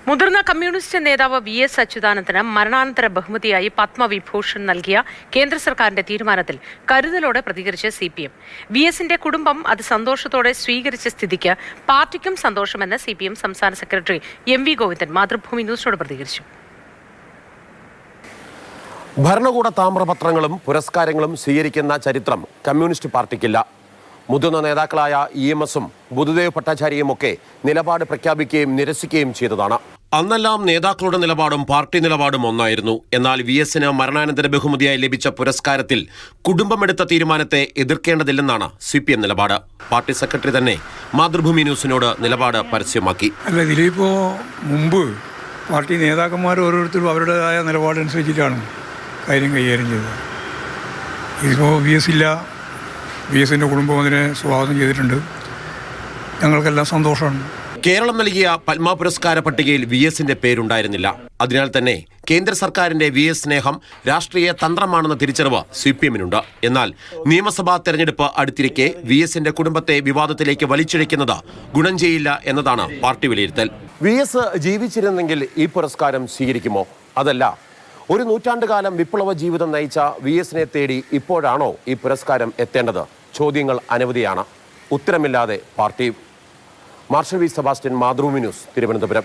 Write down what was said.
മുതിർന്ന കമ്മ്യൂണിസ്റ്റ് നേതാവ് VS അച്യുതാനന്ദന് മരണാനന്തര ബഹുമതിയായി പത്മവിഭൂഷൺ നൽകിയ കേന്ദ്ര സർക്കാരിന്റെ തീരുമാനത്തിൽ കരുതലോടെ പ്രതികരിച്ച് CPM. VSന്റെ കുടുംബം അത് സന്തോഷത്തോടെ സ്വീകരിച്ച സ്ഥിതിക്ക് പാർട്ടിക്കും സന്തോഷമെന്ന് CPM സംസ്ഥാന സെക്രട്ടറി MV ഗോവിന്ദൻ മാതൃഭൂമി ന്യൂസിനോട് പ്രതികരിച്ചു. ഭരണകൂട താമ്രപത്രങ്ങളും പുരസ്കാരങ്ങളും സ്വീകരിക്കുന്ന ചരിത്രം കമ്മ്യൂണിസ്റ്റ് പാർട്ടിക്കില്ല. മുതിർന്ന നേതാക്കളായ EMSഉം ബുദ്ധദേവ് ഭട്ടാചാര്യയുമൊക്കെ നിലപാട് പ്രഖ്യാപിക്കുകയും നിരസിക്കുകയും ചെയ്തതാണ്. അന്നെല്ലാം നേതാക്കളുടെ നിലപാടും പാർട്ടി നിലപാടും ഒന്നായിരുന്നു. എന്നാൽ VSന് മരണാനന്തര ബഹുമതിയായി ലഭിച്ച പുരസ്കാരത്തിൽ കുടുംബമെടുത്ത തീരുമാനത്തെ എതിർക്കേണ്ടതില്ലെന്നാണ് CPM നിലപാട്. പാർട്ടി സെക്രട്ടറി തന്നെ മാതൃഭൂമി ന്യൂസിനോട് നിലപാട് പരസ്യമാക്കി. അല്ല, ഇതിലിപ്പോൾ മുമ്പ് പാർട്ടി നേതാക്കന്മാർ ഓരോരുത്തരും അവരുടേതായ നിലപാടനുസരിച്ചിട്ടാണ് കാര്യം കൈകാര്യം ചെയ്തത്. ഇതിപ്പോൾ VS ഇല്ല. VSന്റെ കുടുംബം അതിനെ സ്വാഗതം ചെയ്തിട്ടുണ്ട്. ഞങ്ങൾക്കെല്ലാം സന്തോഷമാണ്. കേരളം നൽകിയ പത്മ പുരസ്കാര പട്ടികയിൽ VSന്റെ പേരുണ്ടായിരുന്നില്ല. അതിനാൽ തന്നെ കേന്ദ്ര സർക്കാരിന്റെ VS സ്നേഹം രാഷ്ട്രീയ തന്ത്രമാണെന്ന തിരിച്ചറിവ് CPMനുണ്ട്. എന്നാൽ നിയമസഭാ തെരഞ്ഞെടുപ്പ് അടുത്തിരിക്കെ VSന്റെ കുടുംബത്തെ വിവാദത്തിലേക്ക് വലിച്ചിഴയ്ക്കുന്നത് ഗുണം ചെയ്യില്ല എന്നതാണ് പാർട്ടി വിലയിരുത്തൽ. VS ജീവിച്ചിരുന്നെങ്കിൽ ഈ പുരസ്കാരം സ്വീകരിക്കുമോ? അതല്ല, ഒരു നൂറ്റാണ്ടുകാലം വിപ്ലവ ജീവിതം നയിച്ച VSനെ തേടി ഇപ്പോഴാണോ ഈ പുരസ്കാരം എത്തേണ്ടത്? ചോദ്യങ്ങൾ അനവധിയാണ്. ഉത്തരമില്ലാതെ party. Marshal V. Sebastian, Mathrubhumi news, Thiruvananthapuram.